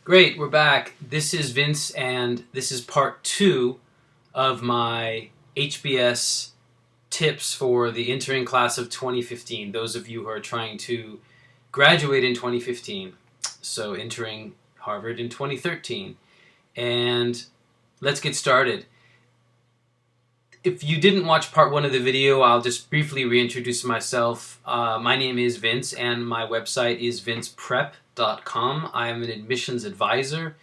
Great, we're back. This is Vince, and this is part 2 of my HBS tips for the entering class of 2015. Those of you who are trying to graduate in 2015, so entering Harvard in 2013. And let's get started. If you didn't watch part 1 of the video, I'll just briefly reintroduce myself. My name is Vince, and my website is vinceprep.com. I am an admissions advisor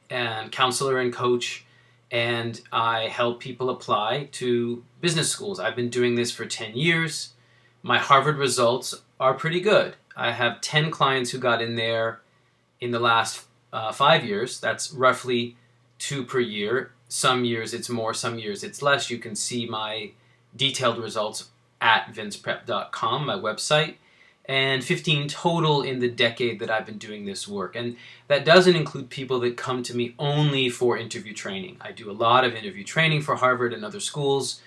and counselor and coach, and I help people apply to business schools. I've been doing this for 10 years. My Harvard results are pretty good. I have 10 clients who got in there in the last 5 years. That's roughly 2 per year. Some years it's more, some years it's less. You can see my detailed results at vinceprep.com, my website, and 15 total in the decade that I've been doing this work. And that doesn't include people that come to me only for interview training. I do a lot of interview training for Harvard and other schools.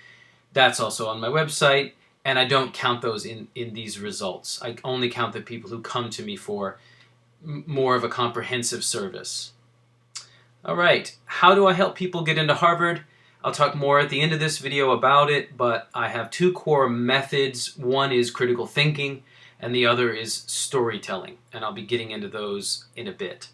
That's also on my website, and I don't count those in these results. I only count the people who come to me for more of a comprehensive service. All right, how do I help people get into Harvard? I'll talk more at the end of this video about it, but I have 2 core methods. One is critical thinking, and the other is storytelling, and I'll be getting into those in a bit.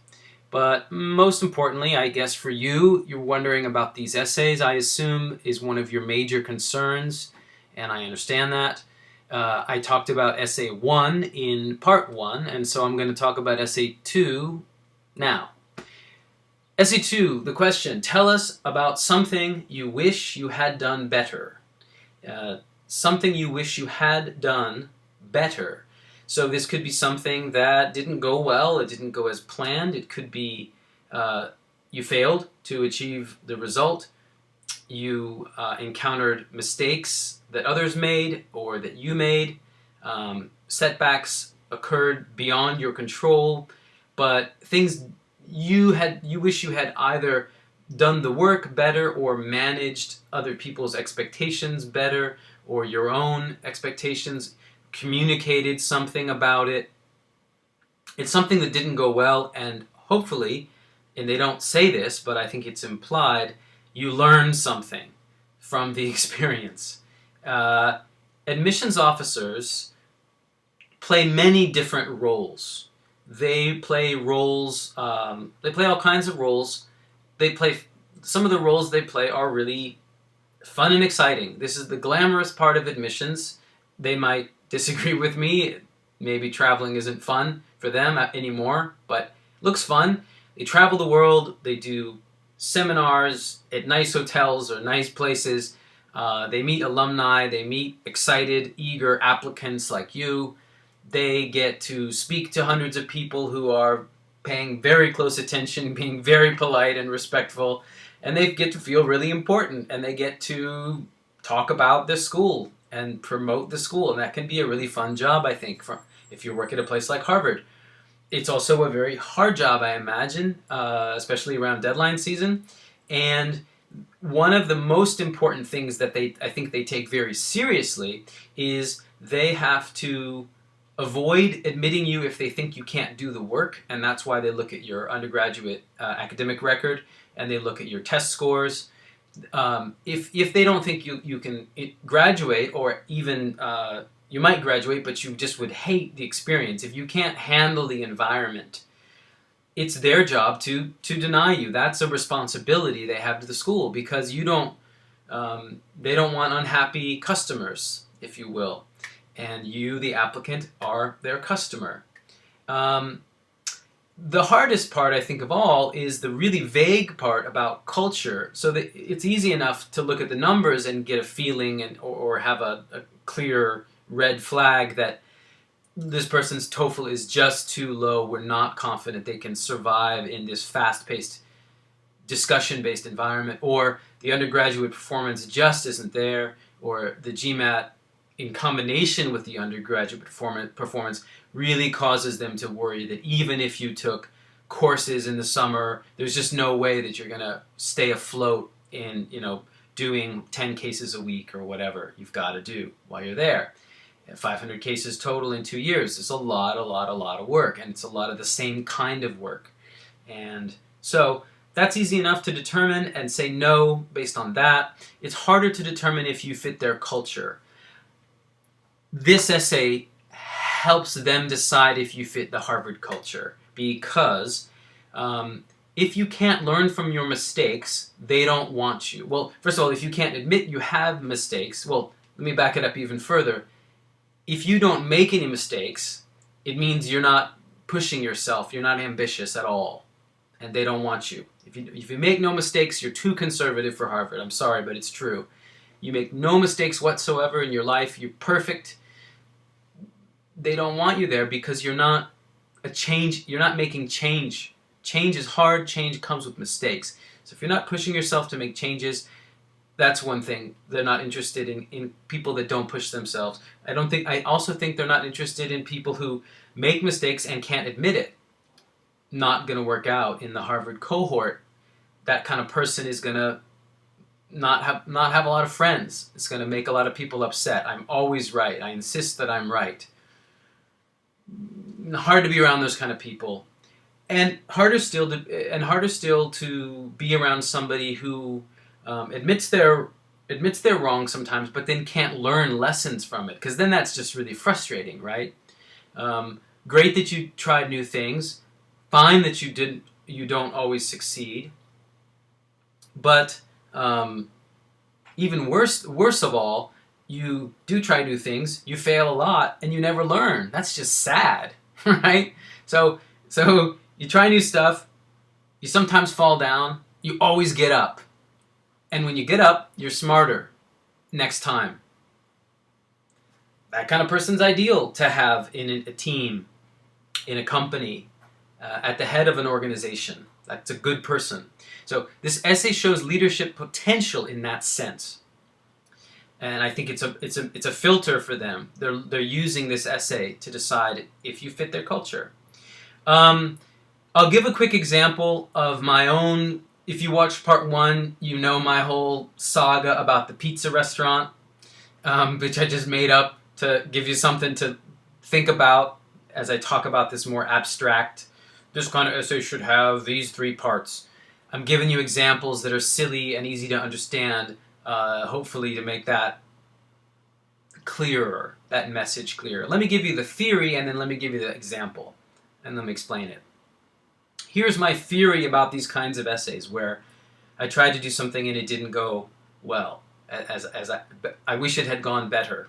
But most importantly, I guess for you, you're wondering about these essays, I assume is one of your major concerns, and I understand that. I talked about essay 1 in part 1, and so I'm going to talk about essay 2 now. Essay 2, the question, tell us about something you wish you had done better. Something you wish you had done better. So this could be something that didn't go well, it didn't go as planned, it could be you failed to achieve the result, you encountered mistakes that others made or that you made, setbacks occurred beyond your control, but things you wish you had either done the work better or managed other people's expectations better or your own expectations, communicated something about it. It's something that didn't go well, and hopefully, and they don't say this, but I think it's implied, you learned something from the experience. Admissions officers play many different roles. They play roles, they play all kinds of roles. Some of the roles they play are really fun and exciting. This is the glamorous part of admissions. They might disagree with me. Maybe traveling isn't fun for them anymore, but looks fun. They travel the world. They do seminars at nice hotels or nice places. They meet alumni. They meet excited, eager applicants like you. They get to speak to hundreds of people who are paying very close attention, being very polite and respectful, and they get to feel really important, and they get to talk about the school and promote the school, and that can be a really fun job, I think, if you work at a place like Harvard. It's also a very hard job, I imagine, especially around deadline season, and one of the most important things that I think they take very seriously is they have to avoid admitting you if they think you can't do the work, and that's why they look at your undergraduate academic record and they look at your test scores. If they don't think you can graduate, or even you might graduate but you just would hate the experience, if you can't handle the environment, it's their job to deny you. That's a responsibility they have to the school, because they don't want unhappy customers, if you will. And you, the applicant, are their customer. The hardest part, I think, of all is the really vague part about culture. So that it's easy enough to look at the numbers and get a feeling or have a clear red flag that this person's TOEFL is just too low. We're not confident they can survive in this fast-paced, discussion-based environment, or the undergraduate performance just isn't there, or the GMAT in combination with the undergraduate performance really causes them to worry that even if you took courses in the summer, there's just no way that you're going to stay afloat in, doing 10 cases a week or whatever you've got to do while you're there. 500 cases total in 2 years is a lot of work, and it's a lot of the same kind of work. And so that's easy enough to determine and say no based on that. It's harder to determine if you fit their culture. This essay helps them decide if you fit the Harvard culture, because if you can't learn from your mistakes, they don't want you. Well, first of all, if you can't admit you have mistakes, well, let me back it up even further. If you don't make any mistakes, it means you're not pushing yourself, you're not ambitious at all, and they don't want you. If you make no mistakes, you're too conservative for Harvard. I'm sorry, but it's true. You make no mistakes whatsoever in your life, you're perfect. They don't want you there because you're not making change. Change is hard, change comes with mistakes. So if you're not pushing yourself to make changes, that's one thing. They're not interested in people that don't push themselves. I also think they're not interested in people who make mistakes and can't admit it. Not going to work out in the Harvard cohort. That kind of person is going to not have a lot of friends. It's going to make a lot of people upset. I'm always right. I insist that I'm right. Hard to be around those kind of people. And harder still to be around somebody who admits they're wrong sometimes, but then can't learn lessons from it, because then that's just really frustrating, right? Great that you tried new things. Fine that you don't always succeed. But even worse of all, you do try new things, you fail a lot, and you never learn. That's just sad, right? So you try new stuff, you sometimes fall down, you always get up. And when you get up, you're smarter next time. That kind of person's ideal to have in a team, in a company, at the head of an organization. That's a good person. So this essay shows leadership potential in that sense. And I think it's a filter for them. They're using this essay to decide if you fit their culture. I'll give a quick example of my own. If you watched part 1, you know my whole saga about the pizza restaurant, which I just made up to give you something to think about as I talk about this more abstract. This kind of essay should have these 3 parts. I'm giving you examples that are silly and easy to understand, hopefully to make that clearer, that message clearer. Let me give you the theory, and then let me give you the example, and let me explain it. Here's my theory about these kinds of essays, where I tried to do something and it didn't go well, as I wish it had gone better.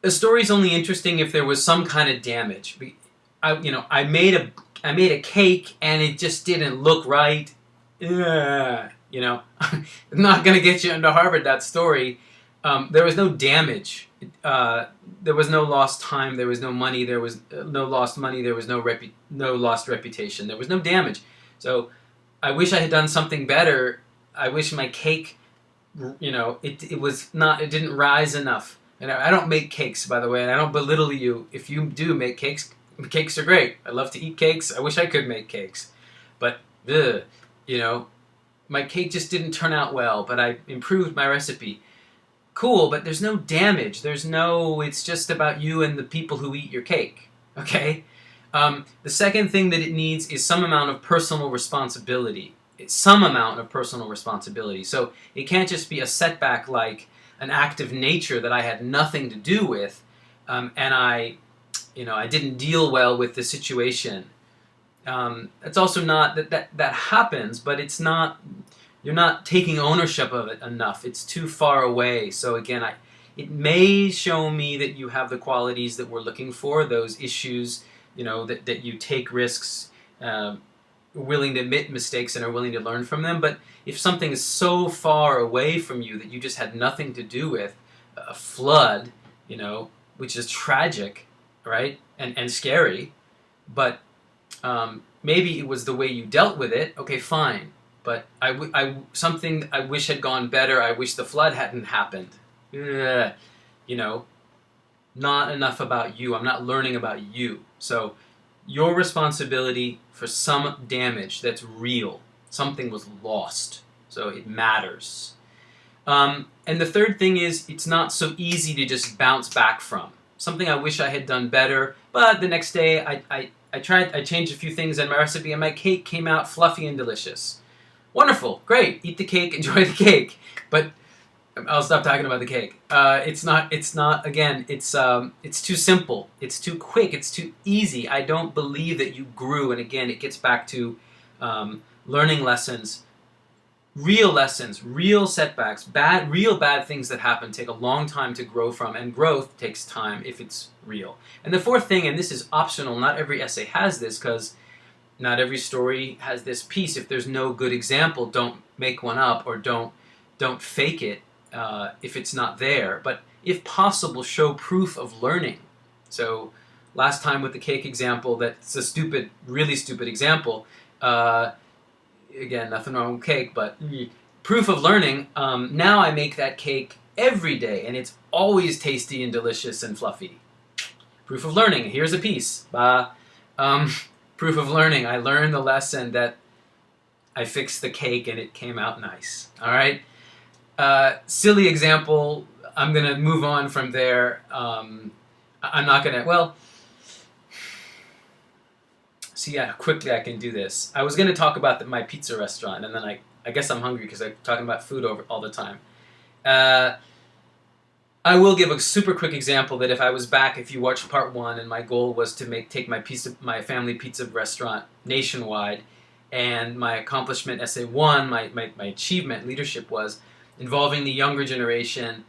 A story's only interesting if there was some kind of damage. I made a cake and it just didn't look right. I'm not going to get you into Harvard, that story. There was no damage. There was no lost time. There was no money. There was no lost money. There was no lost reputation. There was no damage. So I wish I had done something better. I wish my cake, it didn't rise enough. And I don't make cakes, by the way, and I don't belittle you if you do make cakes. Cakes are great. I love to eat cakes. I wish I could make cakes. But, my cake just didn't turn out well, but I improved my recipe. Cool, but there's no damage. It's just about you and the people who eat your cake, okay? The second thing that it needs is some amount of personal responsibility. So it can't just be a setback like an act of nature that I had nothing to do with, and I didn't deal well with the situation. It's also not that happens, but it's not. You're not taking ownership of it enough. It's too far away. So again, it may show me that you have the qualities that we're looking for. Those issues, that you take risks, willing to admit mistakes and are willing to learn from them. But if something is so far away from you that you just had nothing to do with, a flood, which is tragic, right? And scary, but maybe it was the way you dealt with it. Okay, fine. But something I wish had gone better. I wish the flood hadn't happened. Not enough about you. I'm not learning about you. So your responsibility for some damage that's real. Something was lost. So it matters. And the third thing is, it's not so easy to just bounce back from. Something I wish I had done better, but the next day I changed a few things in my recipe, and my cake came out fluffy and delicious. Wonderful, great. Eat the cake, enjoy the cake. But I'll stop talking about the cake. It's not. Again, it's too simple. It's too quick. It's too easy. I don't believe that you grew. And again, it gets back to learning lessons. Real lessons, real setbacks, real bad things that happen take a long time to grow from, and growth takes time if it's real. And the fourth thing, and this is optional, not every essay has this, because not every story has this piece. If there's no good example, don't make one up, or don't fake it if it's not there. But if possible, show proof of learning. So last time with the cake example, that's a really stupid example. Again, nothing wrong with cake, but proof of learning. Now I make that cake every day, and it's always tasty and delicious and fluffy. Proof of learning. Here's a piece. Proof of learning. I learned the lesson that I fixed the cake and it came out nice. All right? Silly example. I'm going to move on from there. I'm not going to... Well... See how quickly I can do this. I was going to talk about my pizza restaurant, and then I guess I'm hungry because I'm talking about food all the time. I will give a super quick example that if I was back, if you watched part 1, and my goal was to take my family pizza restaurant nationwide, and my accomplishment essay 1, my achievement leadership was involving the younger generation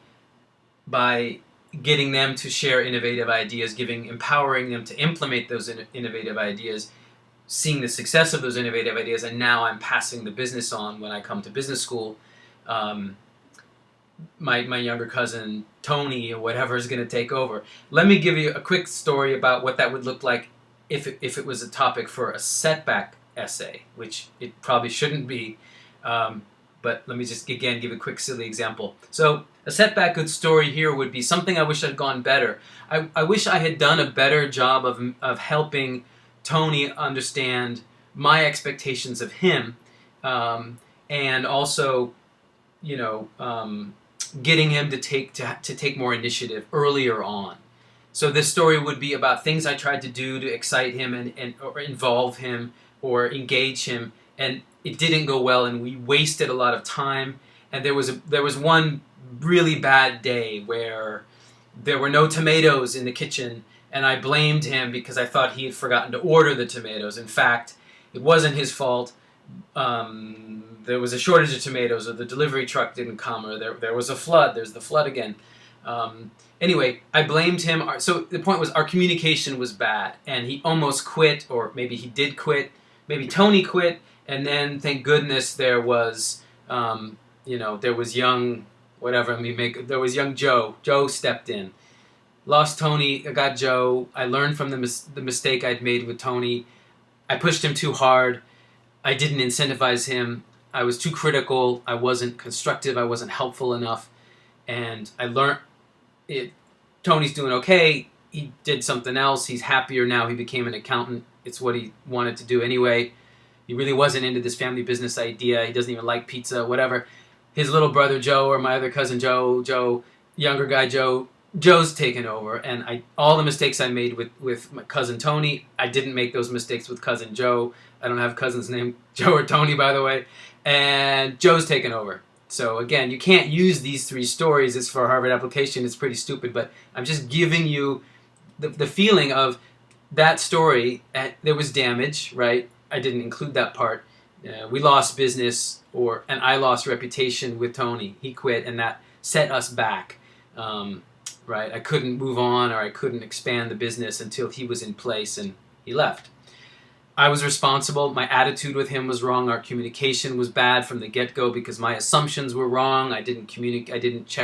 by getting them to share innovative ideas, empowering them to implement those innovative ideas, seeing the success of those innovative ideas, and now I'm passing the business on when I come to business school. My younger cousin, Tony, or whatever, is going to take over. Let me give you a quick story about what that would look like if it was a topic for a setback essay, which it probably shouldn't be. But let me just, again, give a quick silly example. So a setback good story here would be something I wish had gone better. I wish I had done a better job of helping Tony understand my expectations of him, and also, getting him to take more initiative earlier on. So this story would be about things I tried to do to excite him or involve him or engage him, and it didn't go well, and we wasted a lot of time. And there was one really bad day where there were no tomatoes in the kitchen, and I blamed him because I thought he had forgotten to order the tomatoes. In fact, it wasn't his fault. There was a shortage of tomatoes, or the delivery truck didn't come, or there was a flood. There's the flood again. Anyway, I blamed him. So the point was our communication was bad, and he almost quit, or maybe he did quit. Maybe Tony quit, and then thank goodness there was, there was young, there was young Joe. Joe stepped in. Lost Tony, I got Joe. I learned from the mistake I'd made with Tony. I pushed him too hard. I didn't incentivize him. I was too critical. I wasn't constructive. I wasn't helpful enough. And I learned it. Tony's doing okay. He did something else. He's happier now. He became an accountant. It's what he wanted to do anyway. He really wasn't into this family business idea. He doesn't even like pizza, whatever. His little brother Joe, or my other cousin Joe, younger guy Joe's taken over. And all the mistakes I made with my cousin Tony, I didn't make those mistakes with cousin Joe. I don't have cousins named Joe or Tony, by the way. And Joe's taken over. So again, you can't use these 3 stories as for Harvard application. It's pretty stupid, but I'm just giving you the feeling of that story. There was damage, right? I didn't include that part. We lost business, and I lost reputation with Tony. He quit, and that set us back, right? I couldn't move on, or I couldn't expand the business until he was in place, and he left. I was responsible. My attitude with him was wrong. Our communication was bad from the get-go because my assumptions were wrong. I didn't communicate. I didn't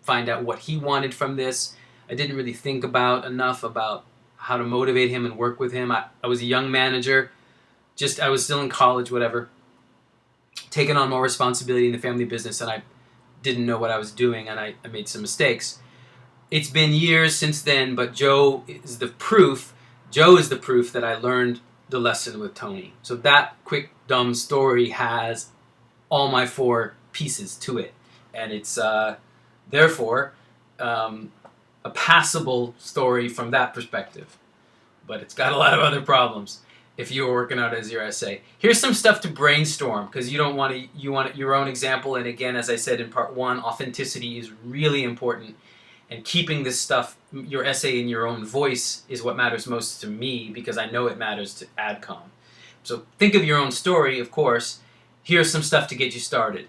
find out what he wanted from this. I didn't really think enough about how to motivate him and work with him. I was a young manager. I was still in college, whatever. Taking on more responsibility in the family business, and I didn't know what I was doing, and I made some mistakes. It's been years since then, but Joe is the proof that I learned the lesson with Tony. So that quick, dumb story has all my 4 pieces to it. And it's, therefore, a passable story from that perspective. but it's got a lot of other problems if you were working out as your essay. Here's some stuff to brainstorm, because you want your own example. And again, as I said in part 1, authenticity is really important. And keeping this stuff, your essay in your own voice, is what matters most to me, because I know it matters to AdCom. So think of your own story, of course. Here's some stuff to get you started.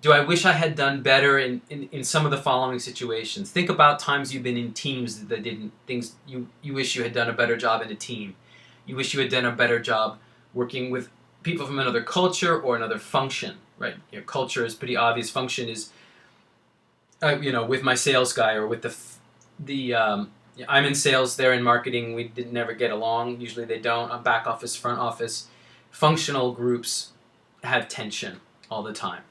Do I wish I had done better in some of the following situations? Think about times you've been in teams that didn't, things you wish you had done a better job in a team. You wish you had done a better job working with people from another culture or another function, right? Your culture is pretty obvious. Function is, with my sales guy, or with I'm in sales, they're in marketing. We didn't never get along. Usually they don't. I'm back office, front office. Functional groups have tension all the time.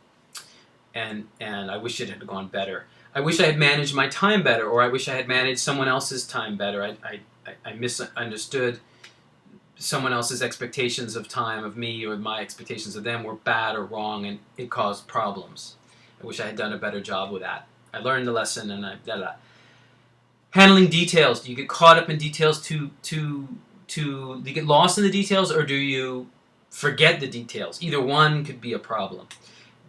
And I wish it had gone better. I wish I had managed my time better, or I wish I had managed someone else's time better. I misunderstood someone else's expectations of time of me, or my expectations of them were bad or wrong, and it caused problems. I wish I had done a better job with that. I learned the lesson, and handling details. Do you get caught up in details do you get lost in the details, or do you forget the details? Either one could be a problem.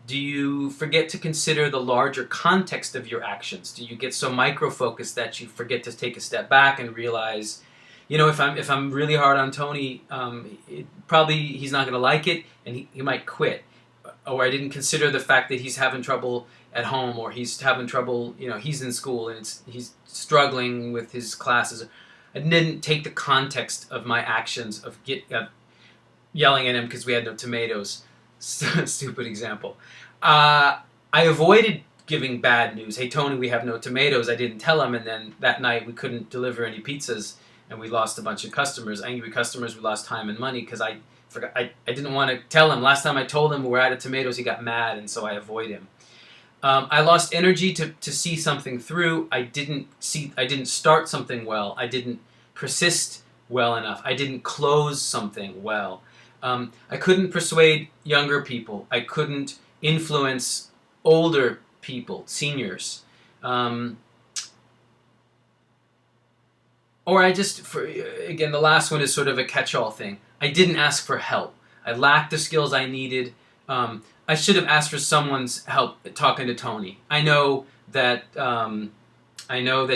Do you forget to consider the larger context of your actions? Do you get so micro-focused that you forget to take a step back and realize, if I'm really hard on Tony, he's not going to like it, and he might quit. Or I didn't consider the fact that he's having trouble at home, or he's having trouble, he's in school and he's struggling with his classes. I didn't take the context of my actions of yelling at him because we had no tomatoes. Stupid example. I avoided giving bad news. Hey, Tony, we have no tomatoes. I didn't tell him, and then that night we couldn't deliver any pizzas, and we lost a bunch of customers. Angry customers. We lost time and money because I forgot. I didn't want to tell him. Last time I told him we're out of tomatoes, he got mad, and so I avoid him. I lost energy to see something through. I didn't start something well. I didn't persist well enough. I didn't close something well. I couldn't persuade younger people. I couldn't influence older people, seniors. Or again, the last one is sort of a catch-all thing. I didn't ask for help. I lacked the skills I needed. I should have asked for someone's help talking to Tony. I know that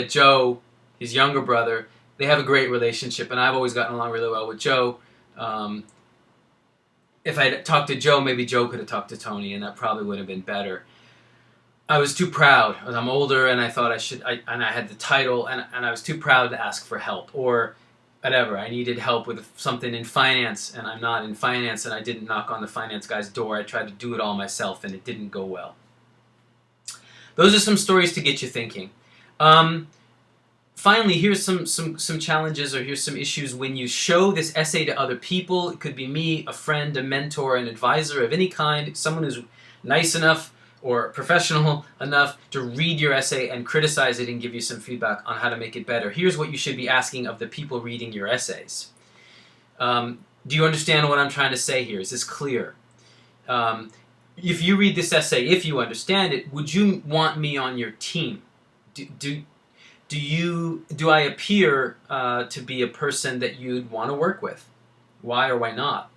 Joe, his younger brother, they have a great relationship, and I've always gotten along really well with Joe. If I had talked to Joe, maybe Joe could have talked to Tony, and that probably would have been better. I was too proud. I'm older, and I thought and I had the title, and I was too proud to ask for help, or whatever. I needed help with something in finance, and I'm not in finance, and I didn't knock on the finance guy's door. I tried to do it all myself, and it didn't go well. Those are some stories to get you thinking. Finally, here's some challenges, or here's some issues when you show this essay to other people. It could be me, a friend, a mentor, an advisor of any kind, someone who's nice enough or professional enough to read your essay and criticize it and give you some feedback on how to make it better. Here's what you should be asking of the people reading your essays. Do you understand what I'm trying to say here? Is this clear? If you read this essay, if you understand it, would you want me on your team? Do I appear to be a person that you'd want to work with? Why or why not?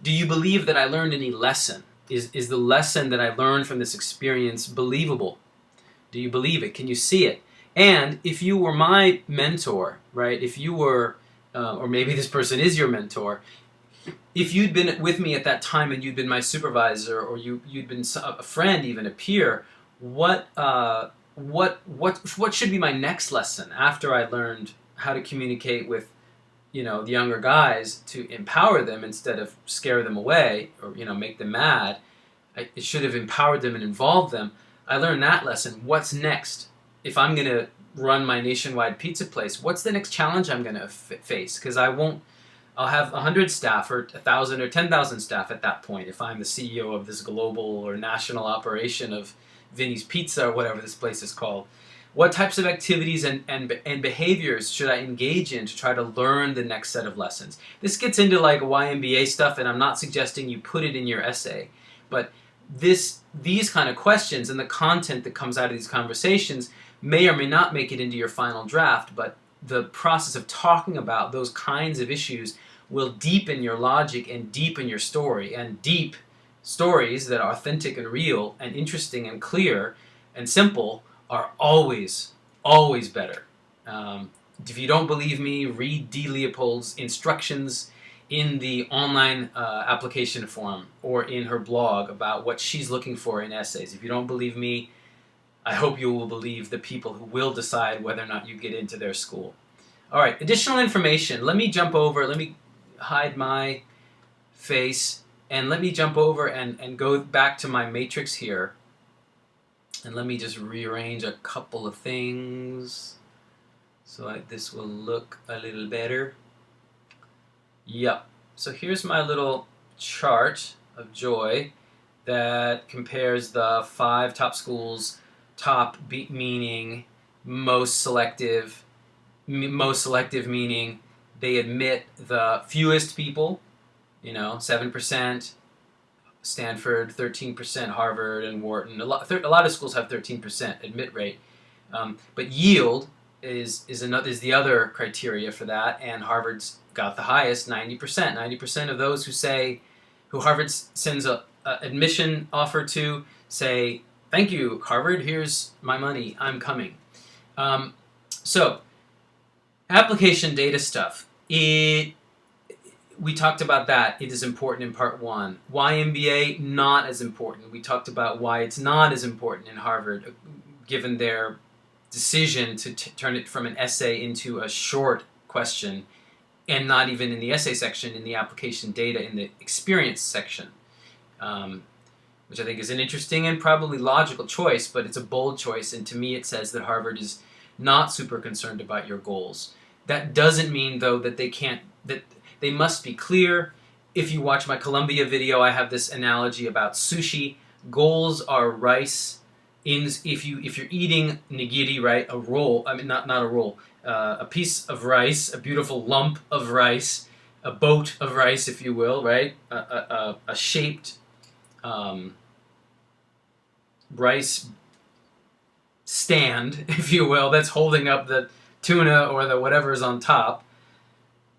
Do you believe that I learned any lesson? Is the lesson that I learned from this experience believable? Do you believe it? Can you see it? And if you were my mentor, right? If you were, or maybe this person is your mentor, if you'd been with me at that time and you'd been my supervisor, or you'd been a friend, even a peer, what should be my next lesson after I learned how to communicate with, the younger guys to empower them instead of scare them away or, make them mad? It should have empowered them and involved them. I learned that lesson. What's next? If I'm going to run my nationwide pizza place, what's the next challenge I'm going to face? Because I'll have 100 staff or 1,000 or 10,000 staff at that point if I'm the CEO of this global or national operation of Vinny's Pizza or whatever this place is called. What types of activities and behaviors should I engage in to try to learn the next set of lessons? This gets into like YMBA stuff, and I'm not suggesting you put it in your essay, but these kind of questions and the content that comes out of these conversations may or may not make it into your final draft, but the process of talking about those kinds of issues will deepen your logic and deepen your story. And deep stories that are authentic and real and interesting and clear and simple are always, always better. If you don't believe me, read D. Leopold's instructions in the online application form or in her blog about what she's looking for in essays. If you don't believe me, I hope you will believe the people who will decide whether or not you get into their school. All right, additional information. Let me jump over. Let me hide my face and let me jump over and go back to my matrix here. And let me just rearrange a couple of things so this will look a little better. Yep. So here's my little chart of joy that compares the 5 top schools, top meaning most selective meaning they admit the fewest people, 7%, Stanford, 13%, Harvard, and Wharton. A lot of schools have 13% admit rate, but yield is the other criteria for that, and Harvard's got the highest, 90%. 90% of those who Harvard sends a admission offer to say, "Thank you, Harvard. Here's my money. I'm coming." So, application data stuff. We talked about that. It is important in part 1. Why MBA? Not as important. We talked about why it's not as important in Harvard, given their decision to turn it from an essay into a short question, and not even in the essay section, in the application data, in the experience section, which I think is an interesting and probably logical choice, but it's a bold choice, and to me it says that Harvard is not super concerned about your goals. That doesn't mean, though, that they must be clear. If you watch my Columbia video, I have this analogy about sushi. Goals are rice. If you're eating nigiri, right, a roll. I mean, not a roll. A piece of rice, a beautiful lump of rice, a boat of rice, if you will, right? A shaped rice stand, if you will, that's holding up the tuna or the whatever is on top.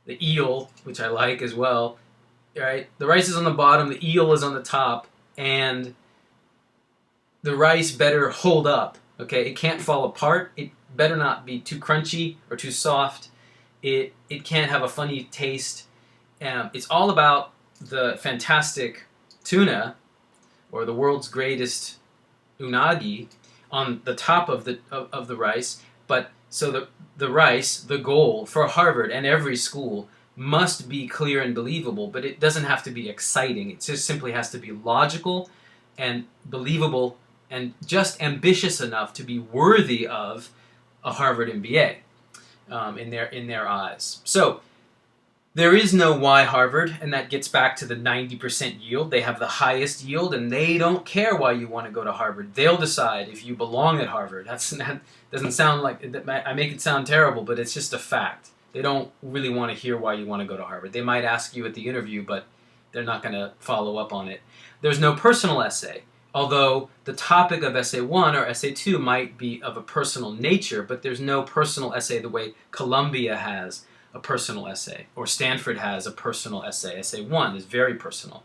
The eel, which I like as well, right? The rice is on the bottom, the eel is on the top, and the rice better hold up, okay? It can't fall apart. It better not be too crunchy or too soft. It can't have a funny taste. It's all about the fantastic tuna, or the world's greatest unagi, on the top of the rice. But so the rice, the goal for Harvard and every school, must be clear and believable, but it doesn't have to be exciting. It just simply has to be logical and believable and just ambitious enough to be worthy of a Harvard MBA in their eyes. So there is no why Harvard, and that gets back to the 90% yield. They have the highest yield, and they don't care why you want to go to Harvard. They'll decide if you belong at Harvard. That doesn't sound like, I make it sound terrible, but it's just a fact. They don't really want to hear why you want to go to Harvard. They might ask you at the interview, but they're not going to follow up on it. There's no personal essay, although the topic of Essay 1 or Essay 2 might be of a personal nature, but there's no personal essay the way Columbia has a personal essay, or Stanford has a personal essay. Essay 1 is very personal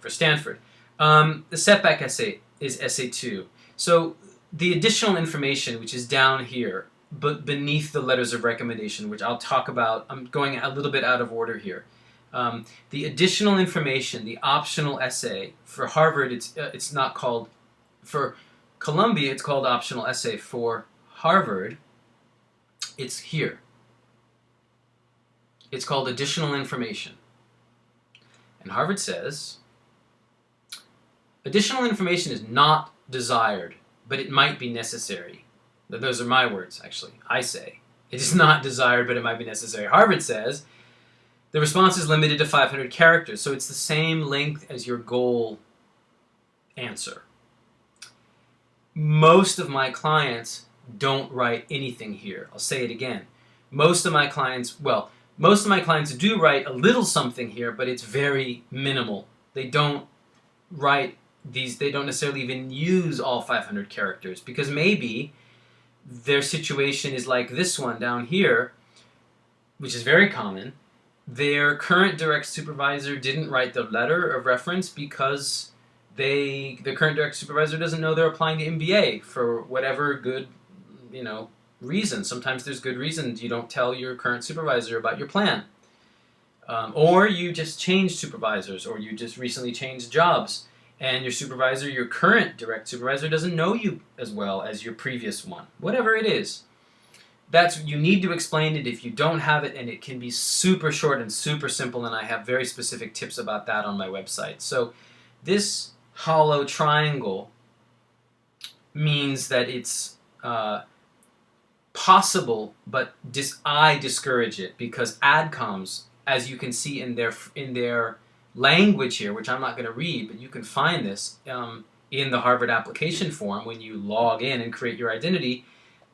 for Stanford. The setback essay is Essay 2. So the additional information, which is down here, but beneath the letters of recommendation, which I'll talk about, I'm going a little bit out of order here. The additional information, the optional essay, for Harvard, it's not called, for Columbia, it's called optional essay. For Harvard, it's here. It's called additional information. And Harvard says, additional information is not desired, but it might be necessary. Those are my words, actually. I say, it is not desired, but it might be necessary. Harvard says, the response is limited to 500 characters, so it's the same length as your goal answer. Most of my clients don't write anything here. I'll say it again. Most of my clients do write a little something here, but it's very minimal. They don't write these, they don't necessarily even use all 500 characters, because maybe their situation is like this one down here, which is very common, their current direct supervisor didn't write the letter of reference because the current direct supervisor doesn't know they're applying to MBA for whatever good, reason. Sometimes there's good reasons you don't tell your current supervisor about your plan. Or you just changed supervisors, or you just recently changed jobs, and your current direct supervisor doesn't know you as well as your previous one. Whatever it is. You need to explain it if you don't have it, and it can be super short and super simple, and I have very specific tips about that on my website. So this hollow triangle means that it's possible, but I discourage it, because adcoms, as you can see in their language here, which I'm not going to read, but you can find this in the Harvard application form when you log in and create your identity.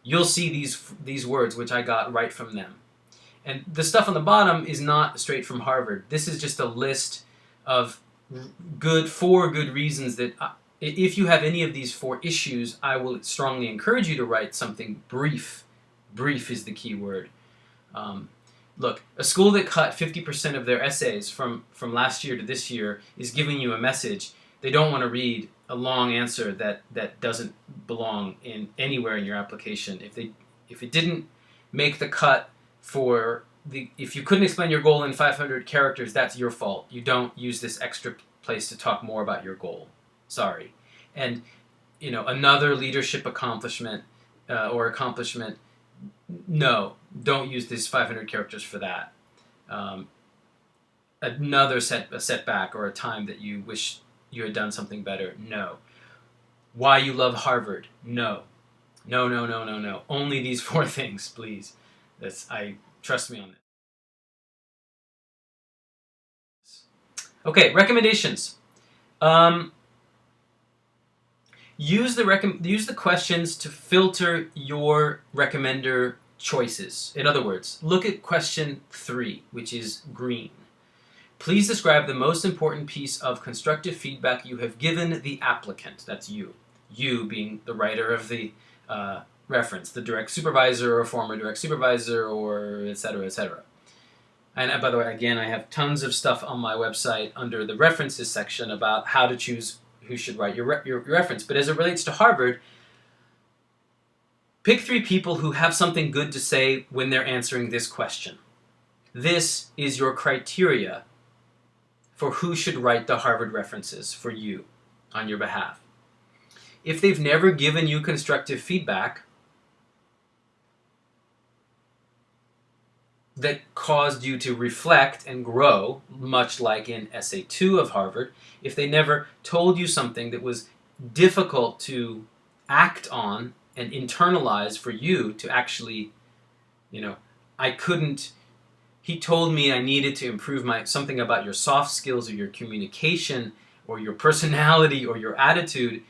You'll see these words, which I got right from them. And the stuff on the bottom is not straight from Harvard. This is just a list of four good reasons that if you have any of these 4 issues, I will strongly encourage you to write something brief. Brief is the key word. Look, a school that cut 50% of their essays from last year to this year is giving you a message. They don't want to read a long answer that doesn't belong anywhere in your application. If it didn't make the cut if you couldn't explain your goal in 500 characters, that's your fault. You don't use this extra place to talk more about your goal. Sorry. And another leadership accomplishment no, don't use these 500 characters for that. Another setback or a time that you wish you had done something better, no. Why you love Harvard, no. No. Only these 4 things, please. Trust me on this. Okay, recommendations. Use the questions to filter your recommender choices. In other words, look at question 3, which is green. Please describe the most important piece of constructive feedback you have given the applicant. That's you. You being the writer of the reference, the direct supervisor or former direct supervisor, or et cetera, et cetera. And by the way, again, I have tons of stuff on my website under the references section about how to choose who should write your reference. But as it relates to Harvard, pick 3 people who have something good to say when they're answering this question. This is your criteria for who should write the Harvard references for you on your behalf. If they've never given you constructive feedback that caused you to reflect and grow, much like in Essay 2 of Harvard, if they never told you something that was difficult to act on and internalize for you to actually, he told me I needed to improve something about your soft skills or your communication or your personality or your attitude.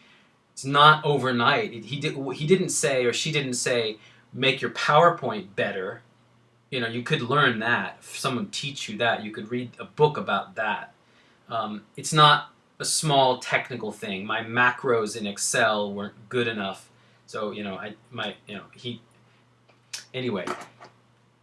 It's not overnight. He didn't say, or she didn't say, make your PowerPoint better. You could learn that. If someone teach you that, you could read a book about that. It's not a small technical thing. My macros in Excel weren't good enough. So, anyway,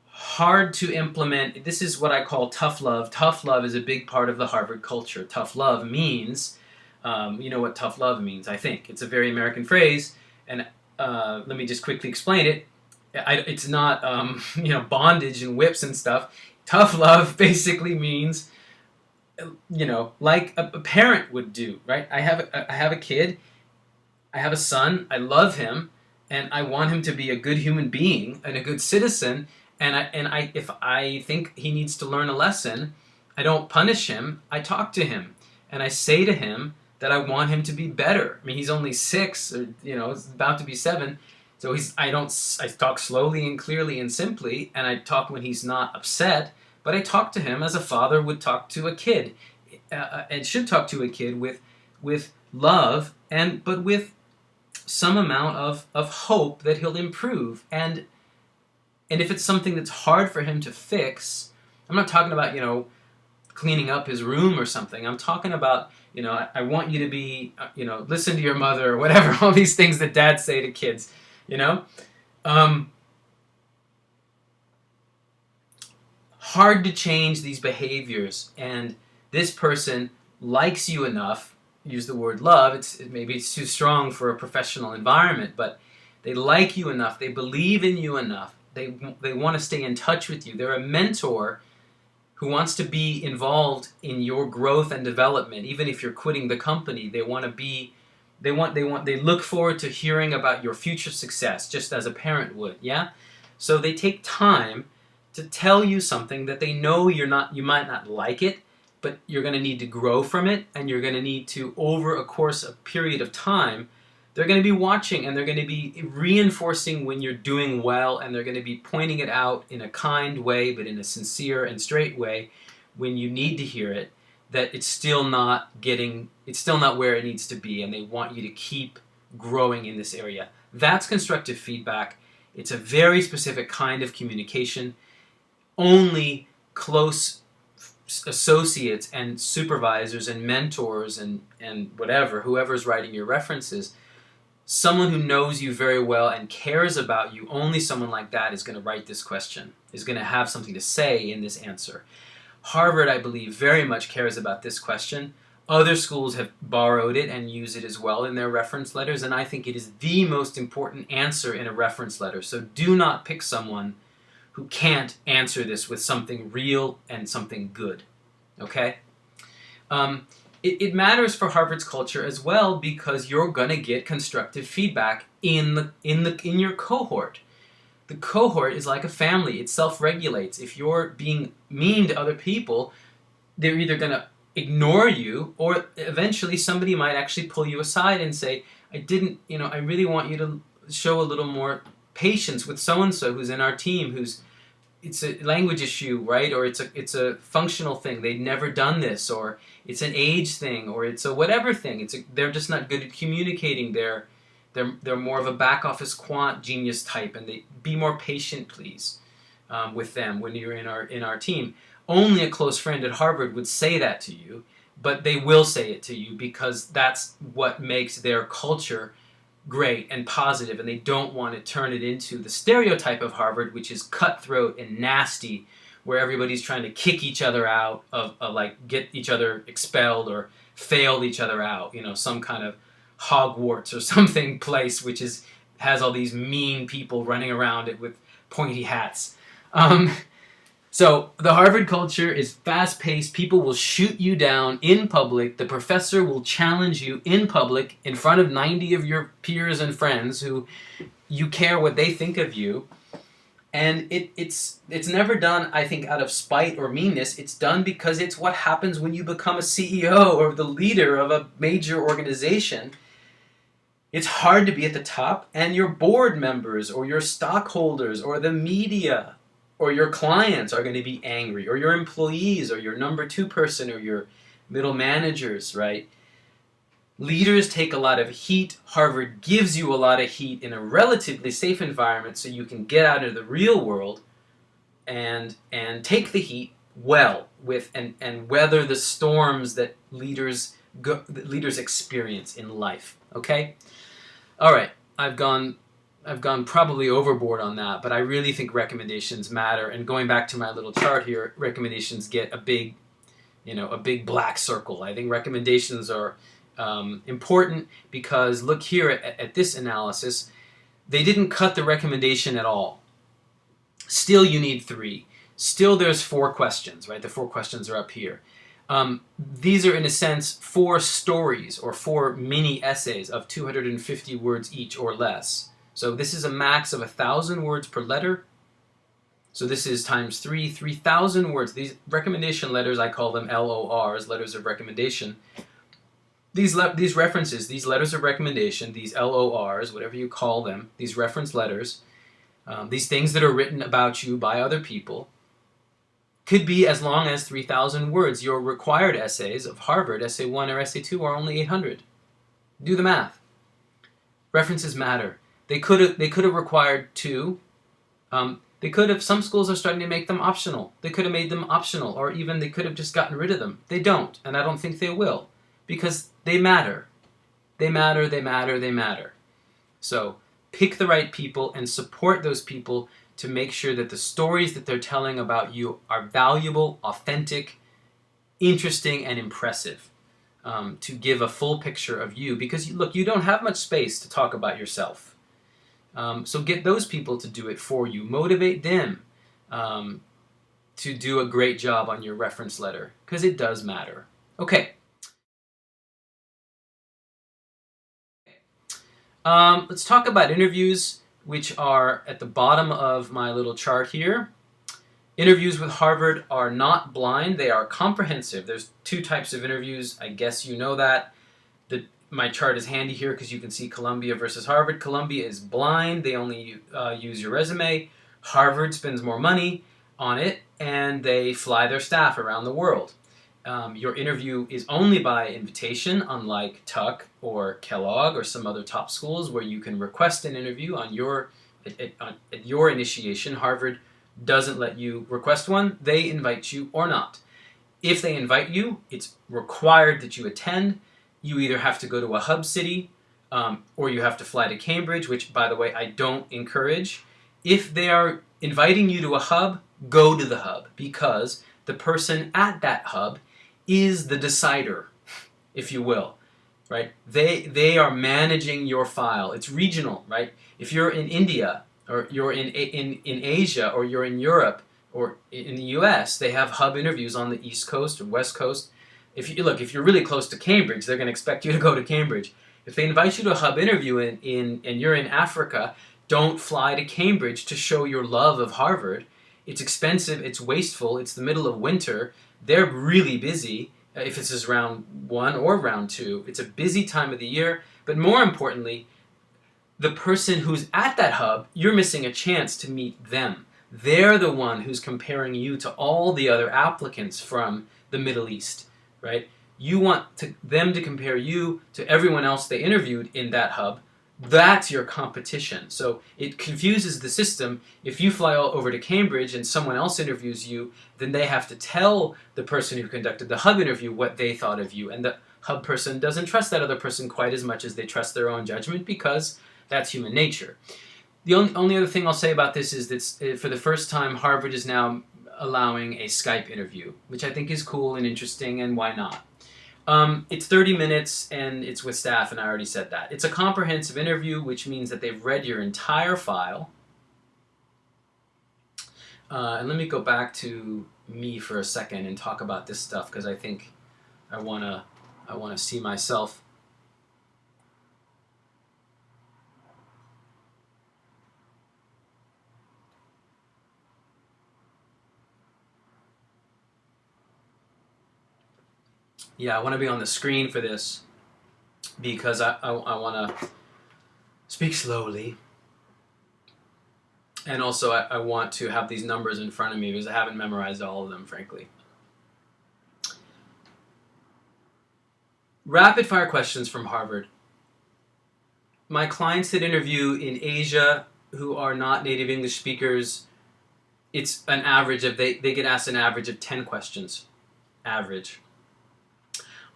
hard to implement. This is what I call tough love. Tough love is a big part of the Harvard culture. Tough love means, you know what tough love means, I think. It's a very American phrase, and let me just quickly explain it. It's not, bondage and whips and stuff. Tough love basically means, like a parent would do, right? I have a kid, I have a son, I love him, and I want him to be a good human being and a good citizen. And if I think he needs to learn a lesson, I don't punish him. I talk to him, and I say to him that I want him to be better. I mean, he's only 6, or it's about to be 7. So I talk slowly and clearly and simply, and I talk when he's not upset, but I talk to him as a father would talk to a kid, and should talk to a kid with love, but with some amount of hope that he'll improve. And if it's something that's hard for him to fix, I'm not talking about, cleaning up his room or something. I'm talking about, I want you to be, listen to your mother, or whatever, all these things that dads say to kids. hard to change these behaviors, and this person likes you enough, use the word love, maybe it's too strong for a professional environment, but they like you enough, they believe in you enough, they want to stay in touch with you. They're a mentor who wants to be involved in your growth and development, even if you're quitting the company. They want to be, they look forward to hearing about your future success, just as a parent would, yeah? So they take time to tell you something that they know you might not like it, but you're going to need to grow from it, and you're going to need to, over a period of time, they're going to be watching, and they're going to be reinforcing when you're doing well, and they're going to be pointing it out in a kind way, but in a sincere and straight way, when you need to hear it, that it's still not where it needs to be, and they want you to keep growing in this area. That's constructive feedback. It's a very specific kind of communication. Only close associates and supervisors and mentors and whatever, whoever's writing your references, someone who knows you very well and cares about you, only someone like that is going to write this question, is going to have something to say in this answer. Harvard, I believe, very much cares about this question. Other schools have borrowed it and use it as well in their reference letters, and I think it is the most important answer in a reference letter. So do not pick someone who can't answer this with something real and something good, okay? It matters for Harvard's culture as well, because you're going to get constructive feedback in your cohort. The cohort is like a family. It self-regulates. If you're being mean to other people, they're either going to ignore you, or eventually somebody might actually pull you aside and say, I really want you to show a little more patience with so-and-so who's in our team, it's a language issue, right? Or it's a functional thing. They've never done this, or it's an age thing, or it's a whatever thing. They're just not good at communicating. They're more of a back office quant genius type, and be more patient, please, with them when you're in our team. Only a close friend at Harvard would say that to you, but they will say it to you because that's what makes their culture great and positive, and they don't want to turn it into the stereotype of Harvard, which is cutthroat and nasty, where everybody's trying to kick each other out, like get each other expelled or fail each other out, some kind of Hogwarts or something place which has all these mean people running around it with pointy hats. So the Harvard culture is fast-paced. People will shoot you down in public. The professor will challenge you in public in front of 90 of your peers and friends who you care what they think of you. And it's never done, I think, out of spite or meanness. It's done because it's what happens when you become a CEO or the leader of a major organization. It's hard to be at the top, and your board members or your stockholders or the media or your clients are going to be angry, or your employees, or your number 2 person, or your middle managers, right? Leaders take a lot of heat. Harvard gives you a lot of heat in a relatively safe environment so you can get out of the real world and take the heat well and weather the storms that leaders experience in life, okay? All right, I've gone probably overboard on that, but I really think recommendations matter. And going back to my little chart here, recommendations get a big black circle. I think recommendations are important because look here at this analysis. They didn't cut the recommendation at all. Still, you need 3. Still, there's 4 questions, right? The 4 questions are up here. These are, in a sense, 4 stories or 4 mini essays of 250 words each or less. So this is a max of 1,000 words per letter. So this is times 3,000 words. These recommendation letters, I call them LORs, letters of recommendation. These references, these letters of recommendation, these LORs, whatever you call them, these reference letters, these things that are written about you by other people, could be as long as 3,000 words. Your required essays of Harvard, Essay 1 or Essay 2, are only 800. Do the math. References matter. They could have required 2. They could have. Some schools are starting to make them optional. They could have made them optional, or even they could have just gotten rid of them. They don't, and I don't think they will, because they matter. They matter. They matter. They matter. So pick the right people and support those people to make sure that the stories that they're telling about you are valuable, authentic, interesting, and impressive. To give a full picture of you, because look, you don't have much space to talk about yourself. So get those people to do it for you. Motivate them to do a great job on your reference letter, because it does matter. Okay. Let's talk about interviews, which are at the bottom of my little chart here. Interviews with Harvard are not blind, they are comprehensive. There's two types of interviews, I guess you know that. My chart is handy here because you can see Columbia versus Harvard. Columbia is blind, they only use your resume. Harvard spends more money on it, and they fly their staff around the world. Your interview is only by invitation, unlike Tuck or Kellogg or some other top schools where you can request an interview on at your initiation. Harvard doesn't let you request one. They invite you or not. If they invite you, it's required that you attend. You either have to go to a hub city or you have to fly to Cambridge, which, by the way, I don't encourage. If they are inviting you to a hub, go to the hub, because the person at that hub is the decider, if you will, right? They are managing your file. It's regional, right? If you're in India, or you're in Asia, or you're in Europe, or in the US, they have hub interviews on the East Coast or West Coast. If you're really close to Cambridge, they're going to expect you to go to Cambridge. If they invite you to a hub interview and you're in Africa, don't fly to Cambridge to show your love of Harvard. It's expensive, it's wasteful, it's the middle of winter, they're really busy, if this is round 1 or round 2. It's a busy time of the year, but more importantly, the person who's at that hub, you're missing a chance to meet them. They're the one who's comparing you to all the other applicants from the Middle East, right? You want them to compare you to everyone else they interviewed in that hub. That's your competition. So it confuses the system. If you fly all over to Cambridge and someone else interviews you, then they have to tell the person who conducted the hub interview what they thought of you. And the hub person doesn't trust that other person quite as much as they trust their own judgment, because that's human nature. The only other thing I'll say about this is that for the first time, Harvard is now allowing a Skype interview, which I think is cool and interesting, and why not? It's 30 minutes, and it's with staff, and I already said that. It's a comprehensive interview, which means that they've read your entire file. And let me go back to me for a second and talk about this stuff, because I think I want to see myself. Yeah, I want to be on the screen for this because I want to speak slowly. And also I want to have these numbers in front of me because I haven't memorized all of them, frankly. Rapid fire questions from Harvard. My clients that interview in Asia who are not native English speakers, it's an average of, they get asked an average of 10 questions. Average.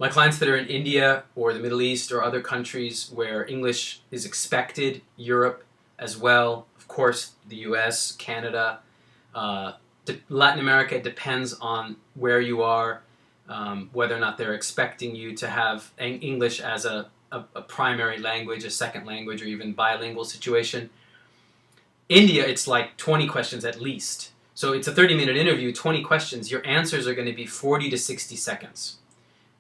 My clients that are in India or the Middle East or other countries where English is expected, Europe as well, of course the US, Canada, Latin America, it depends on where you are, whether or not they're expecting you to have English as a primary language, a second language, or even bilingual situation. India, it's like 20 questions at least. So it's a 30-minute interview, 20 questions. Your answers are going to be 40 to 60 seconds.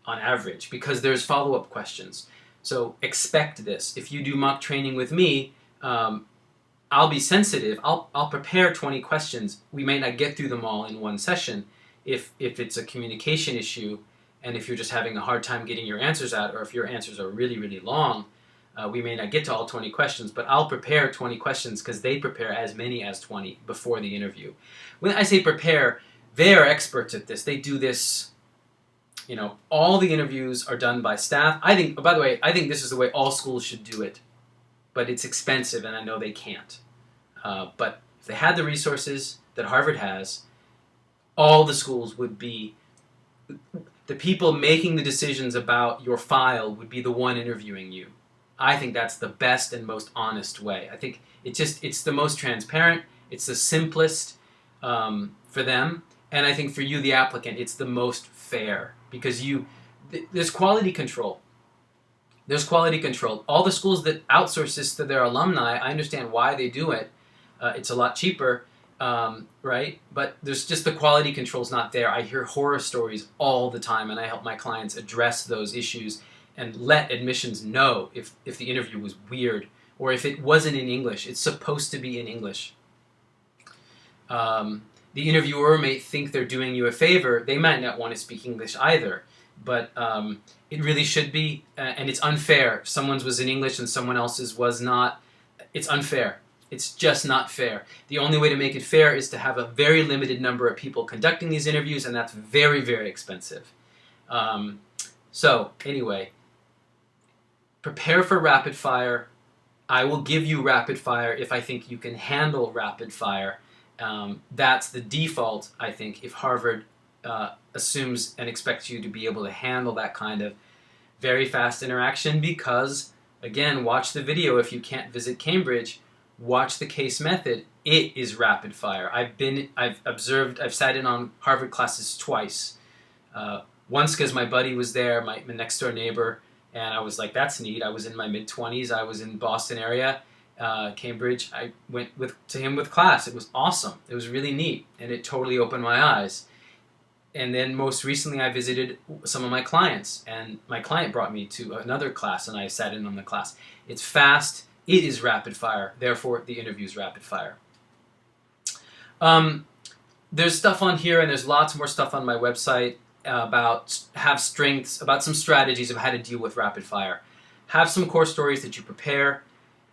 On average, because there's follow-up questions. So expect this. If you do mock training with me, I'll be sensitive. I'll prepare 20 questions. We may not get through them all in one session if it's a communication issue, and if you're just having a hard time getting your answers out, or if your answers are really, really long, we may not get to all 20 questions, but I'll prepare 20 questions because they prepare as many as 20 before the interview. When I say prepare, they are experts at this. They do this. You know, all the interviews are done by staff. I think, by the way, I think this is the way all schools should do it. But it's expensive, and I know they can't. But if they had the resources that Harvard has, all the schools would be, the people making the decisions about your file would be the one interviewing you. I think that's the best and most honest way. I think it's the most transparent. It's the simplest for them, and I think for you, the applicant, it's the most fair because there's quality control. There's quality control. All the schools that outsource this to their alumni, I understand why they do it. It's a lot cheaper, right? But there's just the quality control's not there. I hear horror stories all the time, and I help my clients address those issues and let admissions know if the interview was weird or if it wasn't in English. It's supposed to be in English. The interviewer may think they're doing you a favor. They might not want to speak English either, but it really should be, and it's unfair. If someone's was in English and someone else's was not. It's unfair. It's just not fair. The only way to make it fair is to have a very limited number of people conducting these interviews, and that's very, very expensive. So anyway, prepare for rapid fire. I will give you rapid fire if I think you can handle rapid fire. That's the default, I think, if Harvard assumes and expects you to be able to handle that kind of very fast interaction because, again, watch the video if you can't visit Cambridge. Watch the case method. It is rapid fire. I've sat in on Harvard classes twice. Once because my buddy was there, my next door neighbor, and I was like, that's neat. I was in my mid-20s. I was in Boston area, Cambridge. I went to him with class. It was awesome. It was really neat, and it totally opened my eyes. And then most recently I visited some of my clients, and my client brought me to another class, and I sat in on the class. It's fast. It is rapid fire. Therefore, the interview is rapid fire. There's stuff on here, and there's lots more stuff on my website about strengths, about some strategies of how to deal with rapid fire. Have some core stories that you prepare.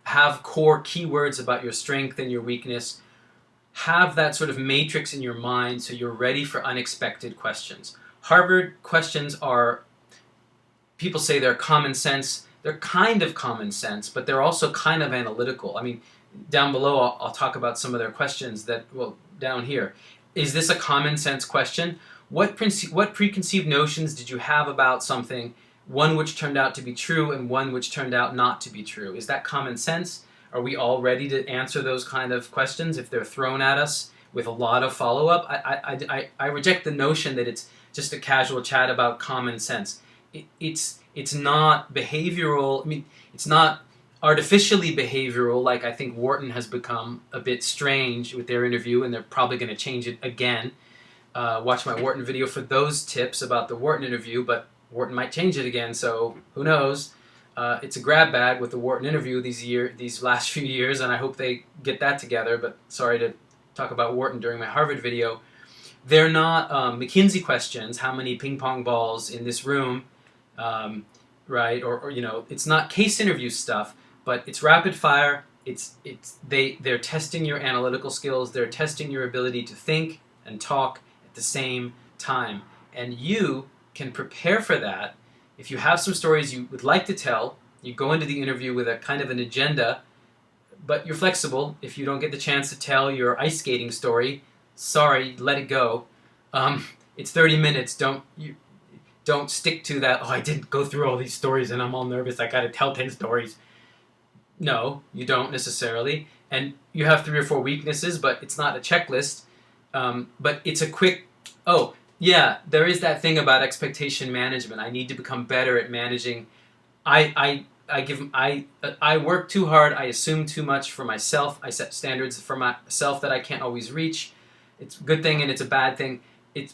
Have core keywords about your strength and your weakness. Have that sort of matrix in your mind so you're ready for unexpected questions. Harvard questions are, people say they're common sense. They're kind of common sense, but they're also kind of analytical. I mean, down below, I'll talk about some of their questions that, well, down here. Is this a common sense question? What preconceived notions did you have about something, one which turned out to be true and one which turned out not to be true? Is that common sense? Are we all ready to answer those kind of questions if they're thrown at us with a lot of follow-up? I reject the notion that it's just a casual chat about common sense. It's not behavioral. I mean, it's not artificially behavioral like I think Wharton has become a bit strange with their interview, and they're probably going to change it again. Watch my Wharton video for those tips about the Wharton interview, but Wharton might change it again, so who knows? It's a grab bag with the Wharton interview these last few years, and I hope they get that together, but sorry to talk about Wharton during my Harvard video. They're not McKinsey questions, how many ping pong balls in this room, right? Or you know, it's not case interview stuff, but it's rapid fire. They're testing your analytical skills. They're testing your ability to think and talk at the same time. And you can prepare for that. If you have some stories you would like to tell, you go into the interview with a kind of an agenda, but you're flexible. If you don't get the chance to tell your ice skating story, sorry, let it go. It's 30 minutes. Don't stick to that, oh, I didn't go through all these stories and I'm all nervous, I gotta tell 10 stories. No, you don't necessarily. And you have 3 or 4 weaknesses, but it's not a checklist. But it's a quick, oh, yeah, there is that thing about expectation management. I need to become better at managing. I work too hard. I assume too much for myself. I set standards for myself that I can't always reach. It's a good thing and it's a bad thing.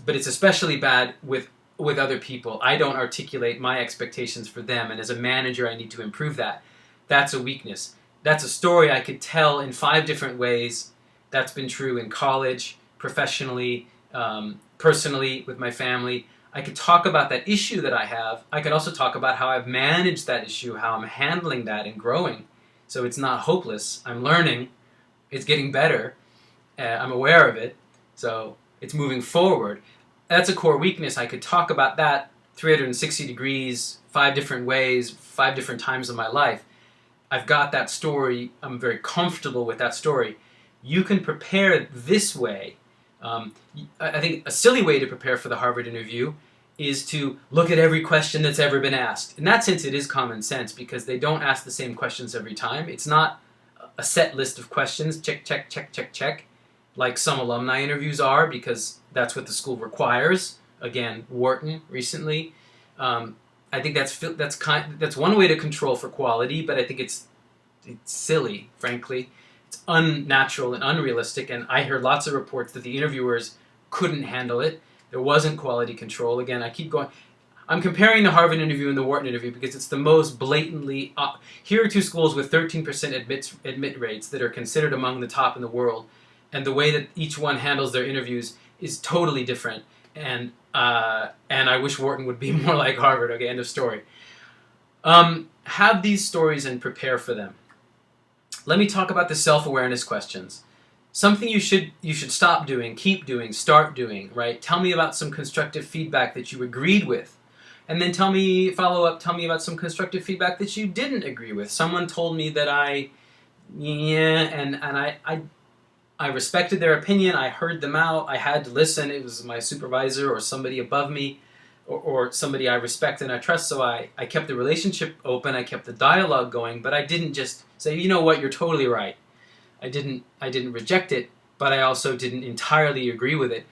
But it's especially bad with other people. I don't articulate my expectations for them, and as a manager, I need to improve that. That's a weakness. That's a story I could tell in 5 different ways. That's been true in college, professionally, personally, with my family. I could talk about that issue that I have. I could also talk about how I've managed that issue, how I'm handling that and growing. So it's not hopeless. I'm learning. It's getting better. I'm aware of it. So it's moving forward. That's a core weakness. I could talk about that 360 degrees, 5 different ways, 5 different times in my life. I've got that story. I'm very comfortable with that story. You can prepare this way. I think a silly way to prepare for the Harvard interview is to look at every question that's ever been asked. In that sense, it is common sense because they don't ask the same questions every time. It's not a set list of questions, check, check, check, check, check, like some alumni interviews are, because that's what the school requires. Again, Wharton recently. I think that's one way to control for quality, but I think it's silly, frankly. It's unnatural and unrealistic, and I heard lots of reports that the interviewers couldn't handle it. There wasn't quality control. Again, I keep going. I'm comparing the Harvard interview and the Wharton interview because it's the most blatantly... here are two schools with 13% admit rates that are considered among the top in the world, and the way that each one handles their interviews is totally different. And I wish Wharton would be more like Harvard. Okay, end of story. Have these stories and prepare for them. Let me talk about the self-awareness questions. Something you should stop doing, keep doing, start doing, right? Tell me about some constructive feedback that you agreed with. And then tell me about some constructive feedback that you didn't agree with. Someone told me that I respected their opinion, I heard them out, I had to listen. It was my supervisor or somebody above me or somebody I respect and I trust, so I kept the relationship open, I kept the dialogue going, but I didn't just say, you know what, you're totally right. I didn't reject it, but I also didn't entirely agree with it.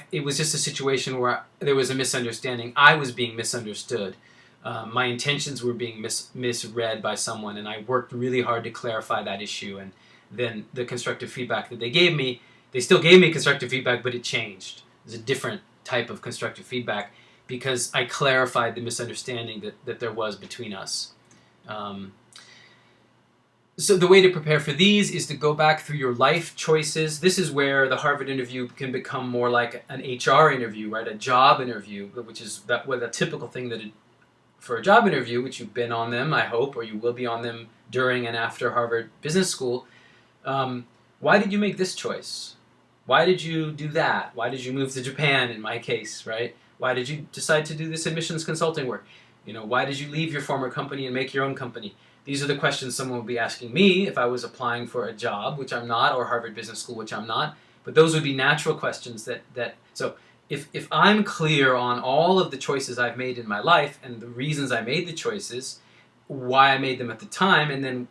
It was just a situation where there was a misunderstanding. I was being misunderstood. My intentions were being misread by someone, and I worked really hard to clarify that issue. And then the constructive feedback that they gave me, they still gave me constructive feedback, but it changed. It was a different type of constructive feedback because I clarified the misunderstanding that there was between us. So the way to prepare for these is to go back through your life choices. This is where the Harvard interview can become more like an HR interview, right? A job interview, which is a typical thing that for a job interview, which you've been on them, I hope, or you will be on them during and after Harvard Business School. Why did you make this choice? Why did you do that? Why did you move to Japan, in my case, right? Why did you decide to do this admissions consulting work? Why did you leave your former company and make your own company? These are the questions someone would be asking me if I was applying for a job, which I'm not, or Harvard Business School, which I'm not. But those would be natural questions so if I'm clear on all of the choices I've made in my life and the reasons I made the choices, why I made them at the time, and then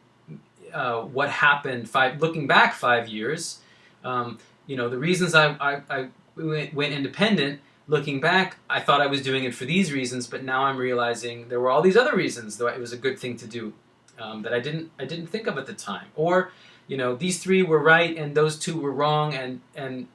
what happened looking back 5 years, the reasons I went independent. Looking back, I thought I was doing it for these reasons, but now I'm realizing there were all these other reasons that it was a good thing to do that I didn't think of at the time. Or, these three were right and those two were wrong, and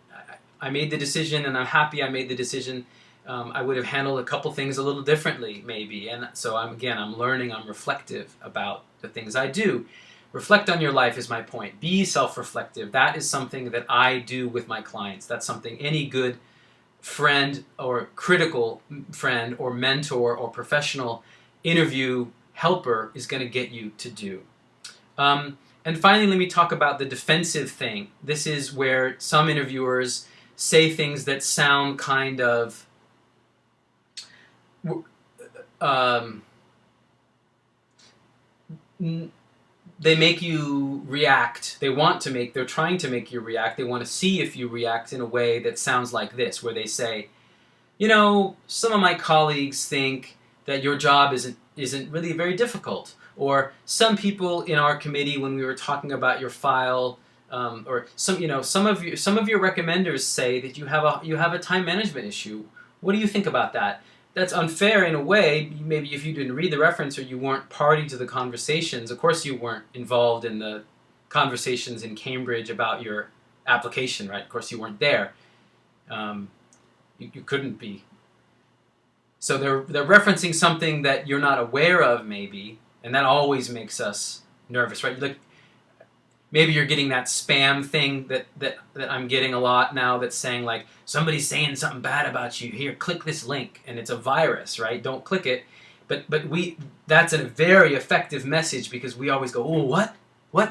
I made the decision, and I'm happy I made the decision. I would have handled a couple things a little differently, maybe. And so I'm learning, I'm reflective about the things I do. Reflect on your life is my point. Be self-reflective. That is something that I do with my clients. That's something any good friend or critical friend or mentor or professional interview helper is going to get you to do. And finally, let me talk about the defensive thing. This is where some interviewers say things that sound kind of they make you react. They're trying to make you react. They want to see if you react in a way that sounds like this, where they say, some of my colleagues think that your job isn't really very difficult. Or some people in our committee, when we were talking about your file, or some of your recommenders say that you have a time management issue. What do you think about that? That's unfair in a way. Maybe if you didn't read the reference or you weren't party to the conversations. Of course you weren't involved in the conversations in Cambridge about your application, right? Of course you weren't there. You couldn't be. So they're referencing something that you're not aware of, maybe, and that always makes us nervous, right? Maybe you're getting that spam thing that I'm getting a lot now that's saying, like, somebody's saying something bad about you. Here, click this link. And it's a virus, right? Don't click it. But that's a very effective message because we always go, oh, what?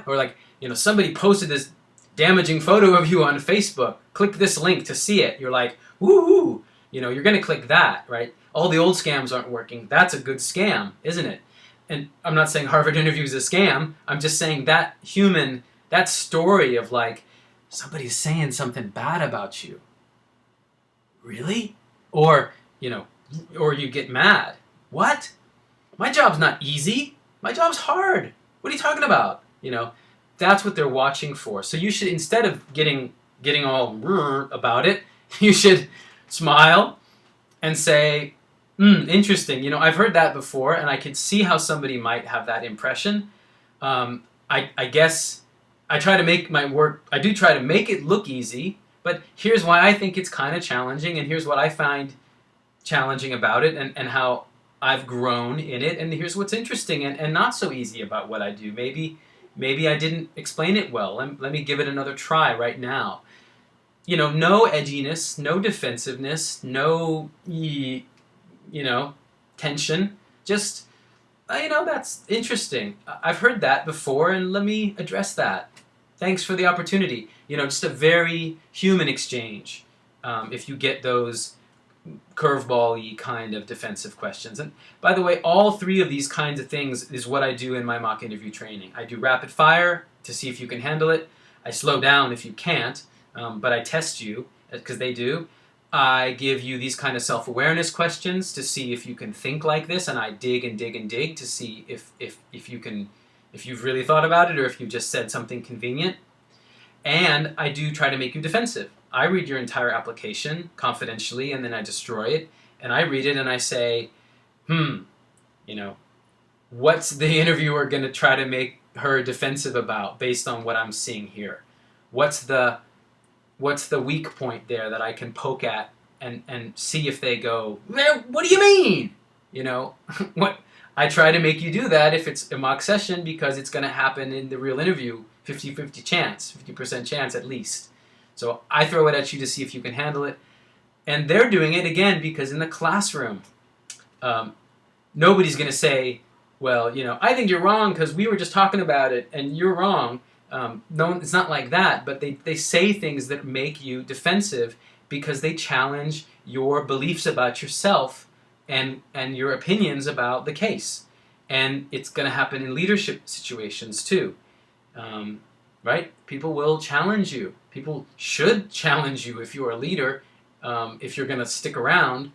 Or like, somebody posted this damaging photo of you on Facebook. Click this link to see it. You're like, woo-hoo. You're going to click that, right? All the old scams aren't working. That's a good scam, isn't it? And I'm not saying Harvard interview is a scam. I'm just saying that that story of like, somebody's saying something bad about you. Really? Or, or you get mad. What? My job's not easy. My job's hard. What are you talking about? That's what they're watching for. So you should, instead of getting all about it, you should smile and say, interesting. I've heard that before, and I could see how somebody might have that impression. I guess I try to make my work, I do try to make it look easy, but here's why I think it's kind of challenging, and here's what I find challenging about it, and how I've grown in it, and here's what's interesting and not so easy about what I do. Maybe I didn't explain it well. Let me give it another try right now. No edginess, no defensiveness, no, tension. Just, that's interesting. I've heard that before, and let me address that. Thanks for the opportunity. Just a very human exchange. If you get those curveball-y kind of defensive questions. And by the way, all three of these kinds of things is what I do in my mock interview training. I do rapid fire to see if you can handle it. I slow down if you can't, but I test you, because they do. I give you these kind of self-awareness questions to see if you can think like this, and I dig and dig and dig to see if you've really thought about it, or if you just said something convenient. And I do try to make you defensive. I read your entire application confidentially, and then I destroy it, and I read it and I say, what's the interviewer going to try to make her defensive about based on what I'm seeing here? What's the weak point there that I can poke at and see if they go, what do you mean? What I try to make you do that if it's a mock session, because it's going to happen in the real interview, 50% chance at least. So I throw it at you to see if you can handle it. And they're doing it, again, because in the classroom, nobody's going to say, well, I think you're wrong because we were just talking about it and you're wrong. No, it's not like that, but they say things that make you defensive because they challenge your beliefs about yourself and your opinions about the case. And it's going to happen in leadership situations too. Right? People will challenge you. People should challenge you if you're a leader. If you're going to stick around,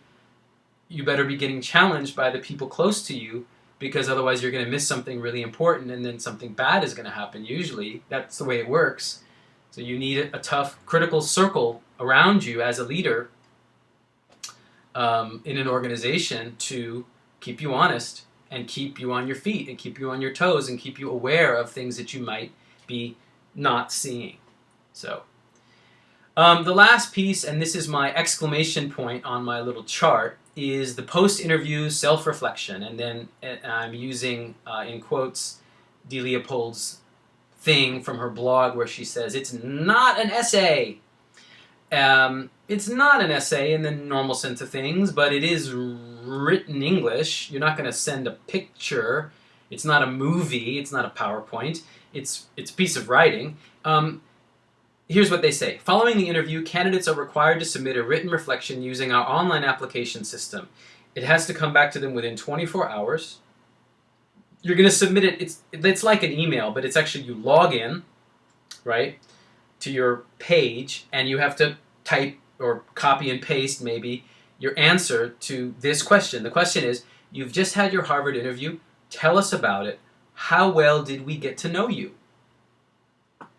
you better be getting challenged by the people close to you, because otherwise you're going to miss something really important, and then something bad is going to happen. Usually, that's the way it works. So you need a tough, critical circle around you as a leader in an organization to keep you honest and keep you on your feet and keep you on your toes and keep you aware of things that you might be not seeing. So the last piece, and this is my exclamation point on my little chart, is the post-interview self-reflection. And then I'm using, in quotes, D. Leopold's thing from her blog where she says, it's not an essay. It's not an essay in the normal sense of things, but it is written English. You're not going to send a picture. It's not a movie. It's not a PowerPoint. It's a piece of writing. Here's what they say. Following the interview, candidates are required to submit a written reflection using our online application system. It has to come back to them within 24 hours. You're going to submit it. It's like an email, but it's actually you log in, right, to your page, and you have to type or copy and paste maybe your answer to this question. The question is, you've just had your Harvard interview. Tell us about it. How well did we get to know you?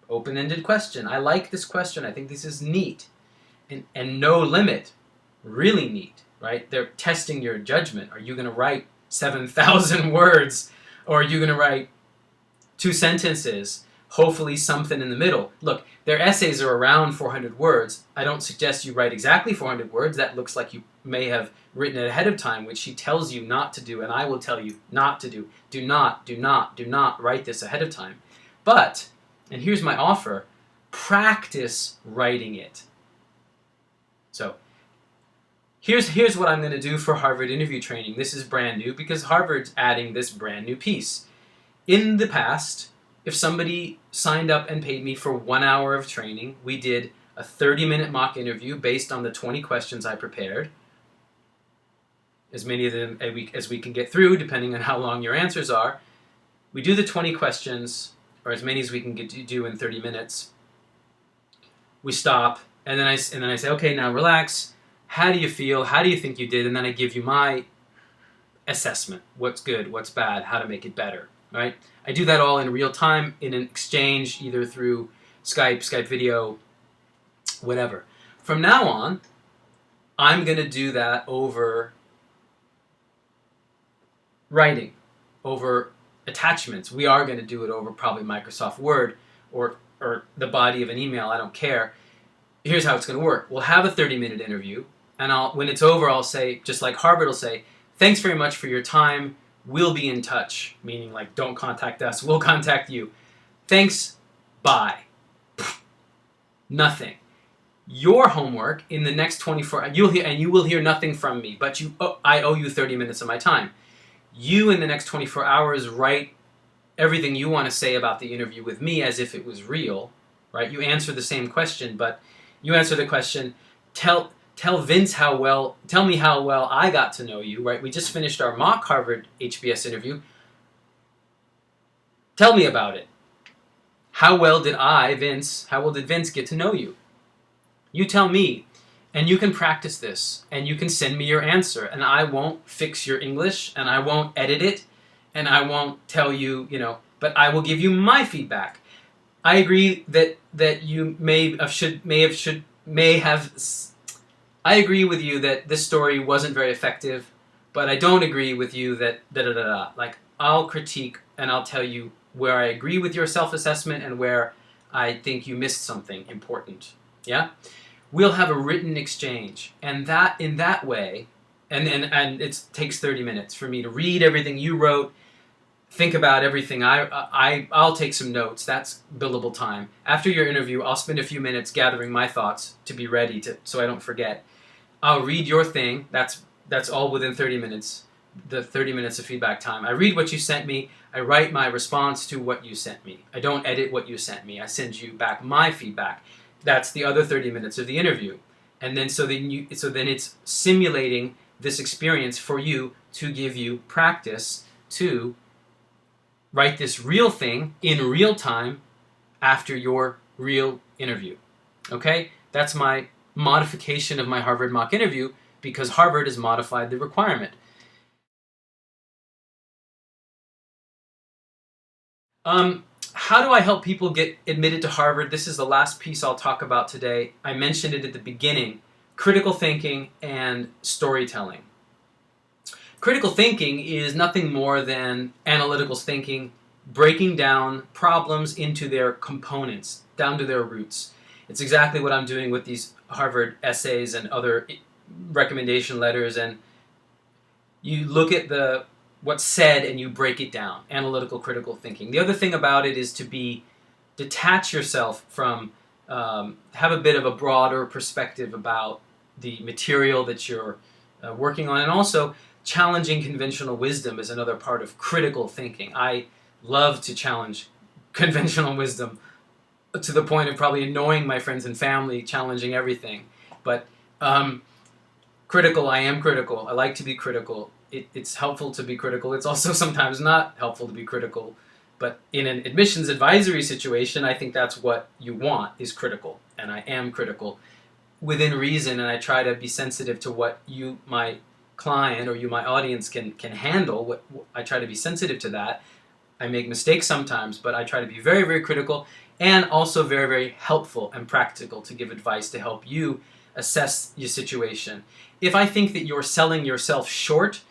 Open-ended question. I like this question. I think this is neat. And no limit. Really neat, right? They're testing your judgment. Are you going to write 7,000 words? Or are you going to write 2 sentences? Hopefully something in the middle. Look, their essays are around 400 words. I don't suggest you write exactly 400 words. That looks like you may have written it ahead of time, which she tells you not to do, and I will tell you not to do. Do not write this ahead of time. But, and here's my offer, practice writing it. So, here's what I'm going to do for Harvard interview training. This is brand new because Harvard's adding this brand new piece. In the past, if somebody signed up and paid me for 1 hour of training, we did a 30-minute mock interview based on the 20 questions I prepared. As many of them as we can get through, depending on how long your answers are. We do the 20 questions, or as many as we can do in 30 minutes. We stop, and then I say, okay, now relax. How do you feel? How do you think you did? And then I give you my assessment. What's good? What's bad? How to make it better, right? I do that all in real time in an exchange, either through Skype video, whatever. From now on, I'm going to do that over writing, over attachments. We are going to do it over probably Microsoft Word or the body of an email. I don't care. Here's how it's going to work. We'll have a 30-minute interview, and when it's over, I'll say, just like Harvard will say, thanks very much for your time. We'll be in touch, meaning like don't contact us. We'll contact you. Thanks. Bye. Nothing. Your homework in the next 24 hours, you will hear nothing from me, but I owe you 30 minutes of my time. You, in the next 24 hours, write everything you want to say about the interview with me as if it was real, right? You answer the same question, but you answer the question, tell Vince tell me how well I got to know you, right? We just finished our mock Harvard HBS interview. Tell me about it. How well did Vince get to know you? You tell me, and you can practice this, and you can send me your answer, and I won't fix your English, and I won't edit it, and I won't tell you, but I will give you my feedback. I agree that you I agree with you that this story wasn't very effective, but I don't agree with you that Like, I'll critique and I'll tell you where I agree with your self-assessment and where I think you missed something important. Yeah? We'll have a written exchange, and that in that way, and it takes 30 minutes for me to read everything you wrote, think about everything. I'll take some notes. That's billable time. After your interview, I'll spend a few minutes gathering my thoughts to be ready so I don't forget. I'll read your thing. That's all within 30 minutes. The 30 minutes of feedback time. I read what you sent me. I write my response to what you sent me. I don't edit what you sent me. I send you back my feedback. That's the other 30 minutes of the interview. And then so then it's simulating this experience for you to give you practice to write this real thing in real time after your real interview. Okay? That's my modification of my Harvard mock interview, because Harvard has modified the requirement. How do I help people get admitted to Harvard? This is the last piece I'll talk about today. I mentioned it at the beginning. Critical thinking and storytelling. Critical thinking is nothing more than analytical thinking, breaking down problems into their components, down to their roots. It's exactly what I'm doing with these Harvard essays and other recommendation letters, and you look at what's said and you break it down. Analytical, critical thinking. The other thing about it is to detach yourself from, have a bit of a broader perspective about the material that you're working on, and also challenging conventional wisdom is another part of critical thinking. I love to challenge conventional wisdom to the point of probably annoying my friends and family, challenging everything. But critical, I am critical. I like to be critical. It's helpful to be critical. It's also sometimes not helpful to be critical. But in an admissions advisory situation, I think that's what you want, is critical. And I am critical within reason, and I try to be sensitive to what you, my client, or you, my audience, can handle. I try to be sensitive to that. I make mistakes sometimes, but I try to be very, very critical, and also very, very helpful and practical to give advice to help you assess your situation. If I think that you're selling yourself short,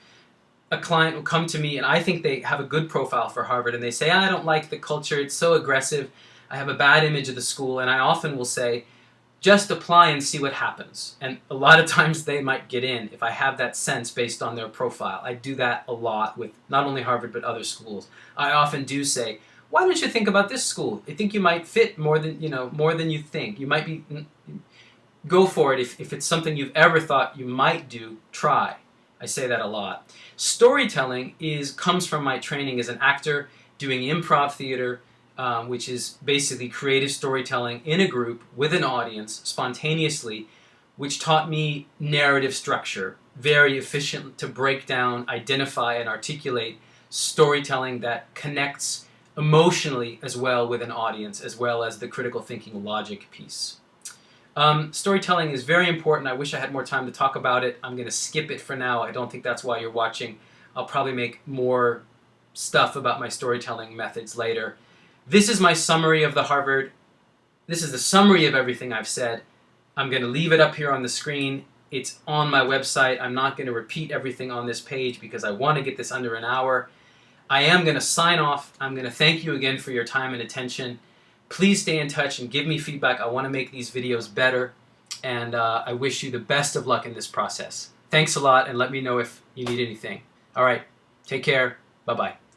a client will come to me and I think they have a good profile for Harvard, and they say, I don't like the culture, it's so aggressive, I have a bad image of the school, and I often will say, just apply and see what happens. And a lot of times they might get in if I have that sense based on their profile. I do that a lot with not only Harvard but other schools. I often do say, why don't you think about this school? I think you might fit more than you think. You might be, go for it. If it's something you've ever thought you might do, try. I say that a lot. Storytelling comes from my training as an actor, doing improv theater, which is basically creative storytelling in a group with an audience, spontaneously, which taught me narrative structure, very efficient to break down, identify, and articulate storytelling that connects emotionally as well with an audience, as well as the critical thinking logic piece. Storytelling is very important. I wish I had more time to talk about it. I'm going to skip it for now. I don't think that's why you're watching. I'll probably make more stuff about my storytelling methods later. This is my summary of the Harvard. This is the summary of everything I've said. I'm going to leave it up here on the screen. It's on my website. I'm not going to repeat everything on this page because I want to get this under an hour. I am going to sign off. I'm going to thank you again for your time and attention. Please stay in touch and give me feedback. I want to make these videos better, and I wish you the best of luck in this process. Thanks a lot, and let me know if you need anything. All right, take care. Bye-bye.